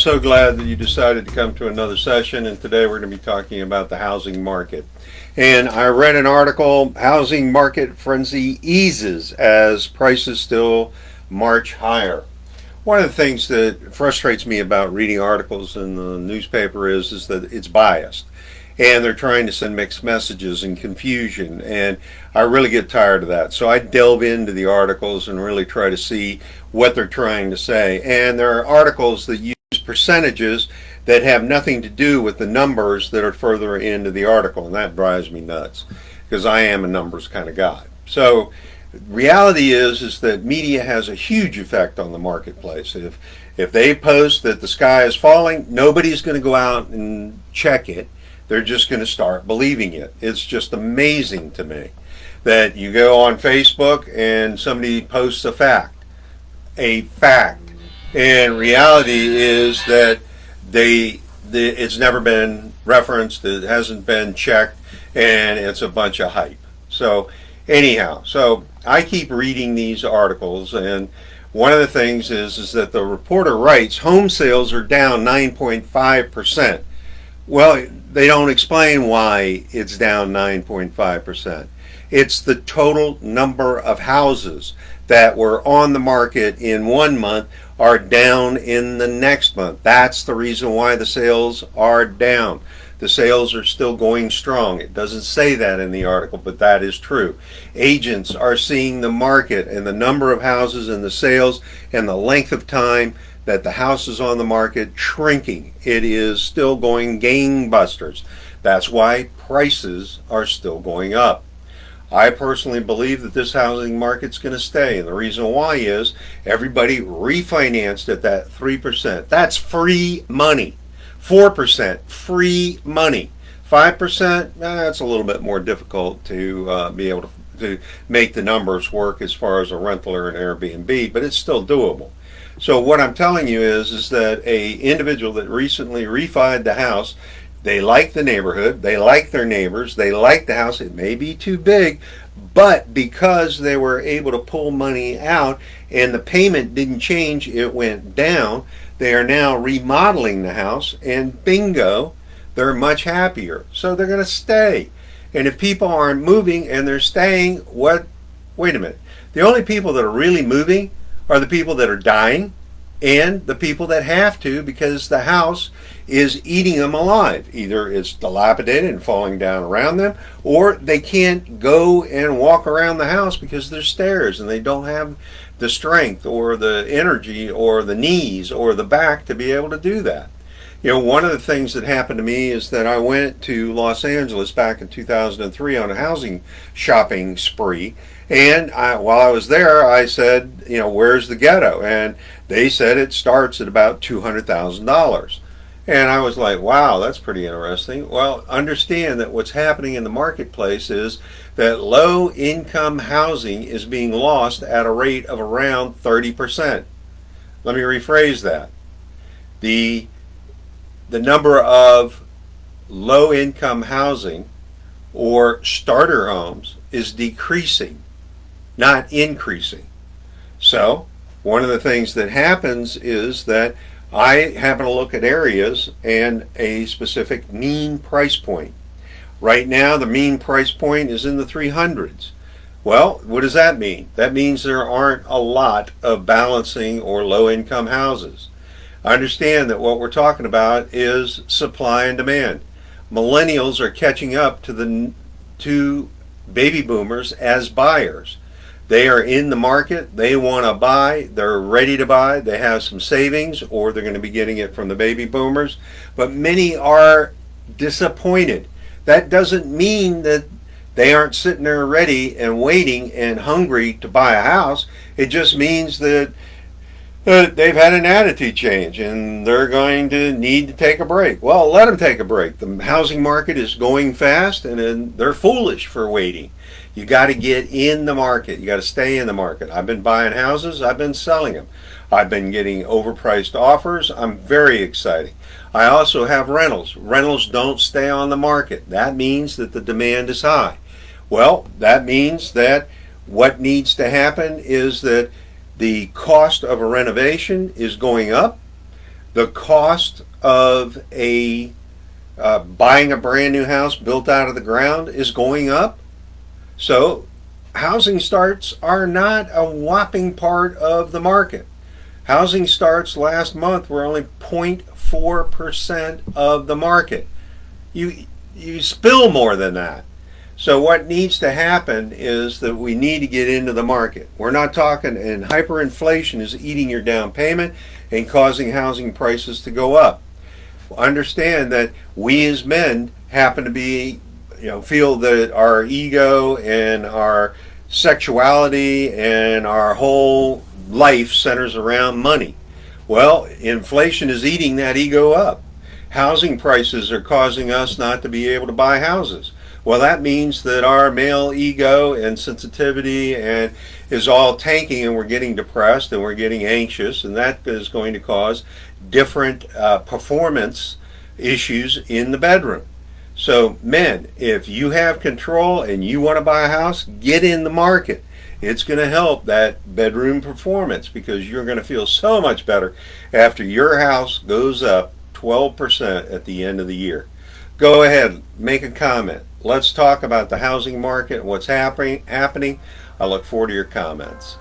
so glad that you decided to come to another session, and today we're going to be talking about the housing market. And I read an article, Housing Market Frenzy Eases as Prices Still March Higher. One of the things that frustrates me about reading articles in the newspaper is that it's biased. And they're trying to send mixed messages and confusion, and I really get tired of that. So I delve into the articles and really try to see what they're trying to say. And there are articles that use percentages that have nothing to do with the numbers that are further into the article, and that drives me nuts because I am a numbers kind of guy. So reality is that media has a huge effect on the marketplace. If they post that the sky is falling, nobody's going to go out and check it. They're just going to start believing it. It's just amazing to me that you go on Facebook and somebody posts a fact. And reality is that it's never been referenced, it hasn't been checked, and it's a bunch of hype. So anyhow, so I keep reading these articles, and one of the things is that the reporter writes home sales are down 9.5%. Well, they don't explain why it's down 9.5%. It's the total number of houses that were on the market in one month are down in the next month. That's the reason why the sales are down. The sales are still going strong. It doesn't say that in the article, but that is true. Agents are seeing the market and the number of houses and the sales and the length of time that the house is on the market shrinking. It is still going gangbusters. That's why prices are still going up. I personally believe that this housing market's going to stay, and the reason why is everybody refinanced at that 3%. That's free money. 4% free money. 5%, that's a little bit more difficult to be able to make the numbers work as far as a rental or an Airbnb, but it's still doable. So what I'm telling you is that a individual that recently refied the house, they like the neighborhood, they like their neighbors, they like the house. It may be too big, but because they were able to pull money out and the payment didn't change, it went down, they are now remodeling the house, and bingo, they're much happier. So they're going to stay. And if people aren't moving and they're staying, wait a minute. The only people that are really moving are the people that are dying and the people that have to because the house is eating them alive. Either it's dilapidated and falling down around them, or they can't go and walk around the house because there's stairs and they don't have the strength or the energy or the knees or the back to be able to do that. You know, one of the things that happened to me is that I went to Los Angeles back in 2003 on a housing shopping spree. And while I was there, I said, you know, where's the ghetto? And they said it starts at about $200,000. And I was like, wow, that's pretty interesting. Well, understand that what's happening in the marketplace is that low-income housing is being lost at a rate of around 30%. Let me rephrase that. The number of low-income housing or starter homes is decreasing, not increasing. So one of the things that happens is that I happen to look at areas and a specific mean price point. Right now the mean price point is in the 300s. Well, what does that mean? That means there aren't a lot of balancing or low-income houses. I understand that what we're talking about is supply and demand. Millennials are catching up to baby boomers as buyers. They are in the market, they want to buy, they're ready to buy, they have some savings, or they're going to be getting it from the baby boomers, but many are disappointed. That doesn't mean that they aren't sitting there ready and waiting and hungry to buy a house. It just means that they've had an attitude change and they're going to need to take a break. Well, let them take a break. The housing market is going fast, and they're foolish for waiting. You got to get in the market. You got to stay in the market. I've been buying houses. I've been selling them. I've been getting overpriced offers. I'm very excited. I also have rentals. Rentals don't stay on the market. That means that the demand is high. Well, that means that what needs to happen is that the cost of a renovation is going up. The cost of buying a brand new house built out of the ground is going up. So housing starts are not a whopping part of the market. Housing starts last month were only 0.4% of the market. You spill more than that. So what needs to happen is that we need to get into the market. We're not talking, and hyperinflation is eating your down payment and causing housing prices to go up. Understand that we as men happen to be, feel that our ego and our sexuality and our whole life centers around money. Well, inflation is eating that ego up. Housing prices are causing us not to be able to buy houses. Well, that means that our male ego and sensitivity and is all tanking, and we're getting depressed and we're getting anxious, and that is going to cause different performance issues in the bedroom. So men, if you have control and you want to buy a house, get in the market. It's going to help that bedroom performance, because you're going to feel so much better after your house goes up 12% at the end of the year. Go ahead, make a comment. Let's talk about the housing market and what's happening. I look forward to your comments.